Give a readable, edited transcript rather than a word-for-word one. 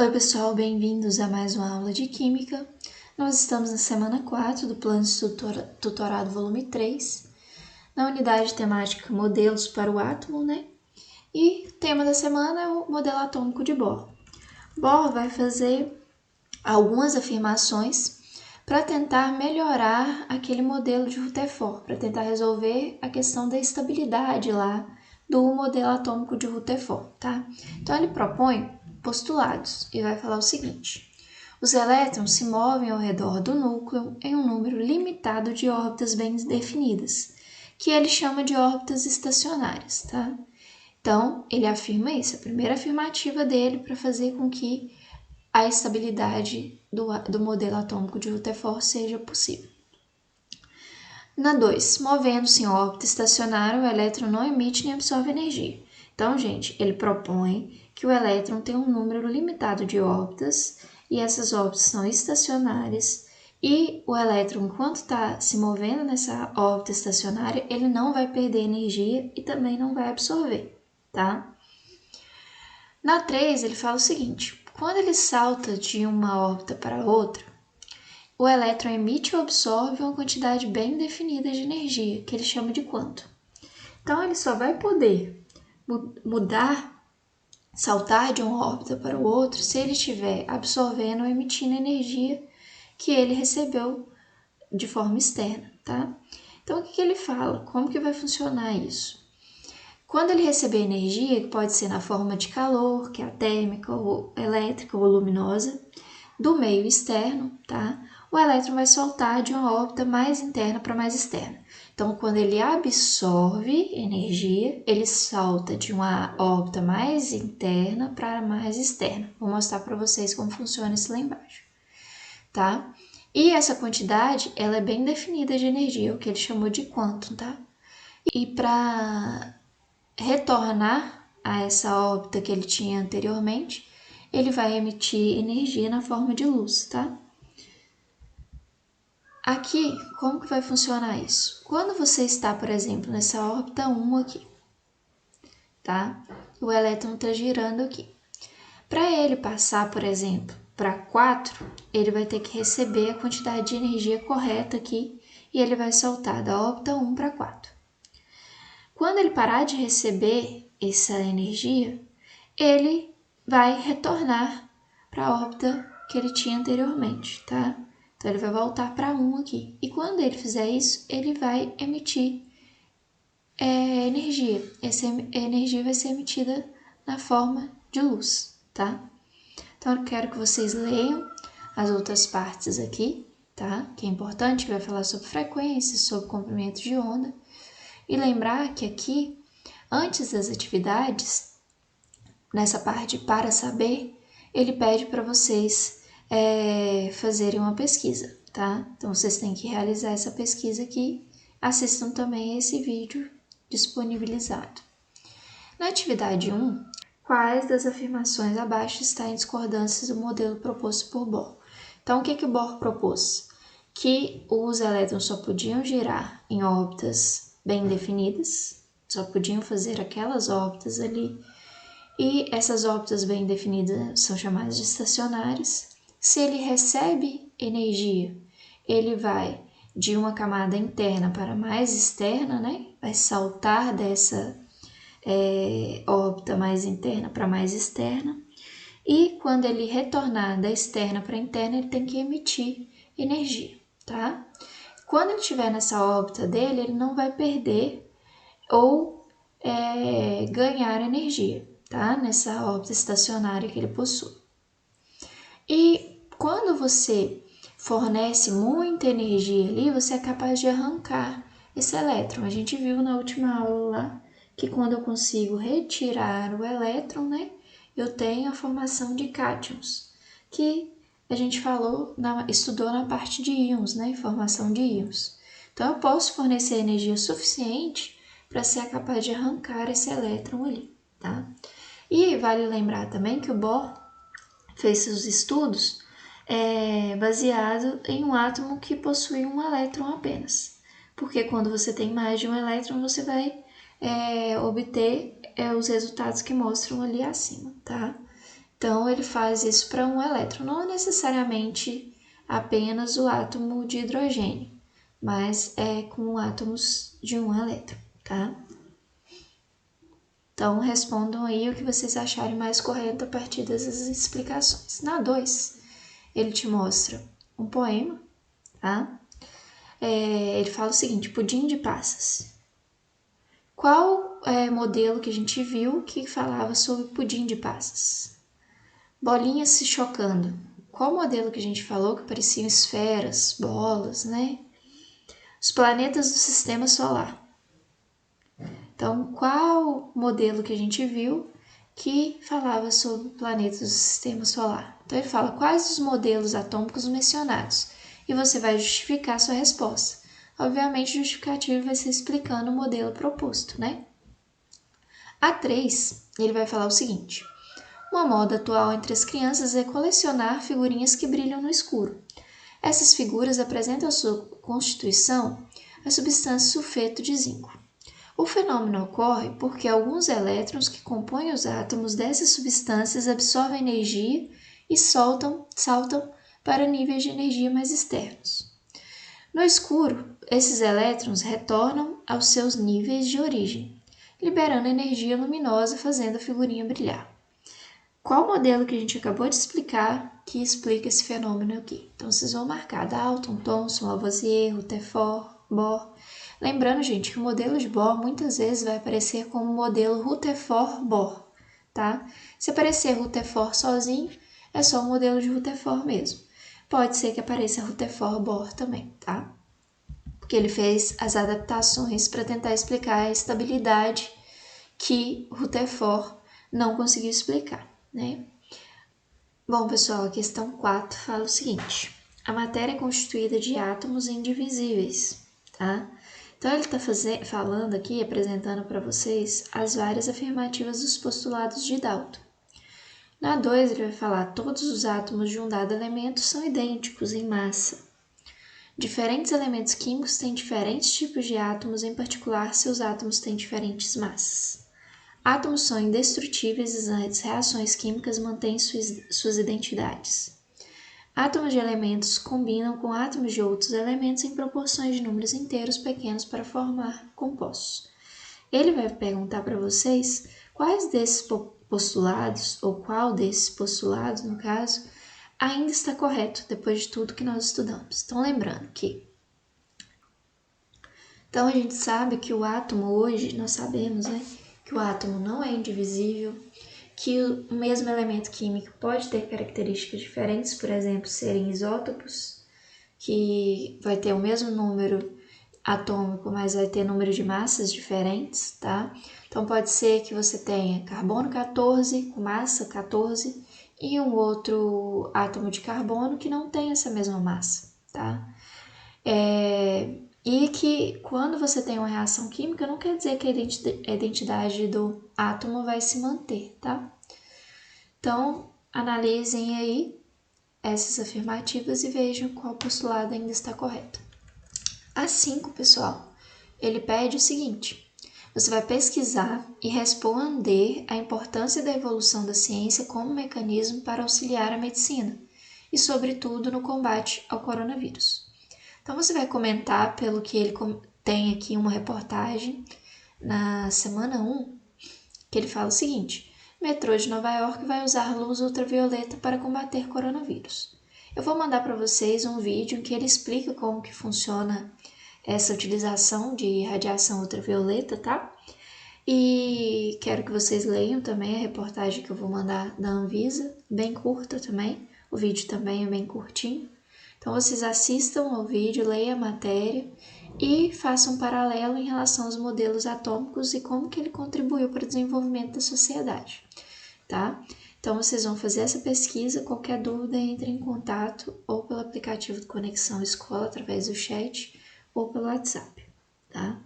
Oi pessoal, bem-vindos a mais uma aula de Química. Nós estamos na semana 4 do Plano de Tutorado volume 3, na unidade temática Modelos para o Átomo, né? E o tema da semana é o modelo atômico de Bohr. Bohr vai fazer algumas afirmações para tentar melhorar aquele modelo de Rutherford, para tentar resolver a questão da estabilidade lá do modelo atômico de Rutherford, tá? Então ele propõe postulados e vai falar o seguinte: os elétrons se movem ao redor do núcleo em um número limitado de órbitas bem definidas, que ele chama de órbitas estacionárias, tá? Então, ele afirma isso, a primeira afirmativa dele para fazer com que a estabilidade do modelo atômico de Rutherford seja possível. Na 2, movendo-se em órbita estacionária, o elétron não emite nem absorve energia. Então, gente, ele propõe que o elétron tem um número limitado de órbitas e essas órbitas são estacionárias e o elétron, enquanto está se movendo nessa órbita estacionária, ele não vai perder energia e também não vai absorver, tá? Na 3, ele fala o seguinte: quando ele salta de uma órbita para outra, o elétron emite ou absorve uma quantidade bem definida de energia, que ele chama de quanto. Então, ele só vai poder mudar, saltar de uma órbita para o outro, se ele estiver absorvendo ou emitindo energia que ele recebeu de forma externa, tá? Então, o que ele fala? Como que vai funcionar isso? Quando ele receber energia, que pode ser na forma de calor, que é a térmica, ou elétrica ou luminosa, do meio externo, tá? O elétron vai soltar de uma órbita mais interna para mais externa. Então, quando ele absorve energia, ele salta de uma órbita mais interna para mais externa. Vou mostrar para vocês como funciona isso lá embaixo, tá? E essa quantidade, ela é bem definida de energia, o que ele chamou de quantum, tá? E para retornar a essa órbita que ele tinha anteriormente, ele vai emitir energia na forma de luz, tá? Aqui, como que vai funcionar isso? Quando você está, por exemplo, nessa órbita 1 aqui, tá? O elétron está girando aqui. Para ele passar, por exemplo, para 4, ele vai ter que receber a quantidade de energia correta aqui e ele vai saltar da órbita 1 para 4. Quando ele parar de receber essa energia, ele vai retornar para a órbita que ele tinha anteriormente, tá? Então, ele vai voltar para 1 aqui. E quando ele fizer isso, ele vai emitir energia. Essa energia vai ser emitida na forma de luz, tá? Então, eu quero que vocês leiam as outras partes aqui, tá? Que é importante, que vai falar sobre frequência, sobre comprimento de onda. E lembrar que aqui, antes das atividades, nessa parte para saber, ele pede para vocês fazerem uma pesquisa, tá? Então, vocês têm que realizar essa pesquisa aqui. Assistam também esse vídeo disponibilizado. Na atividade 1, quais das afirmações abaixo está em discordância do modelo proposto por Bohr? Então, o que o Bohr propôs? Que os elétrons só podiam girar em órbitas bem definidas, só podiam fazer aquelas órbitas ali, e essas órbitas bem definidas são chamadas de estacionárias. Se ele recebe energia, ele vai de uma camada interna para mais externa, né? Vai saltar dessa órbita mais interna para mais externa. E quando ele retornar da externa para a interna, ele tem que emitir energia, tá? Quando ele estiver nessa órbita dele, ele não vai perder ou ganhar energia, tá? Nessa órbita estacionária que ele possui. E quando você fornece muita energia ali, você é capaz de arrancar esse elétron. A gente viu na última aula lá que quando eu consigo retirar o elétron, né, eu tenho a formação de cátions, que a gente estudou na parte de íons, né, formação de íons. Então, eu posso fornecer energia suficiente para ser capaz de arrancar esse elétron ali, tá? E vale lembrar também que o Bohr fez seus estudos baseado em um átomo que possui um elétron apenas. Porque quando você tem mais de um elétron, você vai obter os resultados que mostram ali acima, tá? Então, ele faz isso para um elétron, não necessariamente apenas o átomo de hidrogênio, mas é com átomos de um elétron, tá? Então, respondam aí o que vocês acharem mais correto a partir dessas explicações. Na 2, ele te mostra um poema, tá? Ele fala o seguinte, pudim de passas. Qual modelo que a gente viu que falava sobre pudim de passas? Bolinhas se chocando. Qual modelo que a gente falou que pareciam esferas, bolas, né? Os planetas do sistema solar. Então, qual modelo que a gente viu que falava sobre planetas do sistema solar? Então, ele fala quais os modelos atômicos mencionados e você vai justificar a sua resposta. Obviamente, o justificativo vai ser explicando o modelo proposto, né? A 3, ele vai falar o seguinte. Uma moda atual entre as crianças é colecionar figurinhas que brilham no escuro. Essas figuras apresentam a sua constituição a substância sulfeto de zinco. O fenômeno ocorre porque alguns elétrons que compõem os átomos dessas substâncias absorvem energia e saltam para níveis de energia mais externos. No escuro, esses elétrons retornam aos seus níveis de origem, liberando energia luminosa, fazendo a figurinha brilhar. Qual modelo que a gente acabou de explicar que explica esse fenômeno aqui? Então, vocês vão marcar Dalton, Thomson, Lavoisier, Rutherford, Bohr. Lembrando, gente, que o modelo de Bohr muitas vezes vai aparecer como modelo Rutherford-Bohr, tá? Se aparecer Rutherford sozinho, é só o modelo de Rutherford mesmo. Pode ser que apareça Rutherford-Bohr também, tá? Porque ele fez as adaptações para tentar explicar a estabilidade que Rutherford não conseguiu explicar, né? Bom, pessoal, a questão 4 fala o seguinte. A matéria é constituída de átomos indivisíveis, tá? Então, ele está falando aqui, apresentando para vocês as várias afirmativas dos postulados de Dalton. Na 2, ele vai falar todos os átomos de um dado elemento são idênticos em massa. Diferentes elementos químicos têm diferentes tipos de átomos, em particular, seus átomos têm diferentes massas. Átomos são indestrutíveis e as reações químicas mantêm suas identidades. Átomos de elementos combinam com átomos de outros elementos em proporções de números inteiros pequenos para formar compostos. Ele vai perguntar para vocês quais desses postulados, ou qual desses postulados, no caso, ainda está correto depois de tudo que nós estudamos. Então, lembrando que então a gente sabe que o átomo hoje, nós sabemos, né, que o átomo não é indivisível, que o mesmo elemento químico pode ter características diferentes, por exemplo, serem isótopos, que vai ter o mesmo número atômico, mas vai ter número de massas diferentes, tá? Então pode ser que você tenha carbono 14 com massa 14 e um outro átomo de carbono que não tem essa mesma massa, tá? E que quando você tem uma reação química, não quer dizer que a identidade do átomo vai se manter, tá? Então, analisem aí essas afirmativas e vejam qual postulado ainda está correto. A 5, pessoal, ele pede o seguinte: você vai pesquisar e responder a importância da evolução da ciência como mecanismo para auxiliar a medicina e, sobretudo, no combate ao coronavírus. Então, você vai comentar pelo que ele tem aqui uma reportagem na semana 1, que ele fala o seguinte: metrô de Nova York vai usar luz ultravioleta para combater coronavírus. Eu vou mandar para vocês um vídeo em que ele explica como que funciona essa utilização de radiação ultravioleta, tá? E quero que vocês leiam também a reportagem que eu vou mandar da Anvisa, bem curta também. O vídeo também é bem curtinho. Então, vocês assistam ao vídeo, leiam a matéria e façam um paralelo em relação aos modelos atômicos e como que ele contribuiu para o desenvolvimento da sociedade, tá? Então, vocês vão fazer essa pesquisa, qualquer dúvida, entre em contato ou pelo aplicativo de Conexão Escola, através do chat, ou pelo WhatsApp, tá?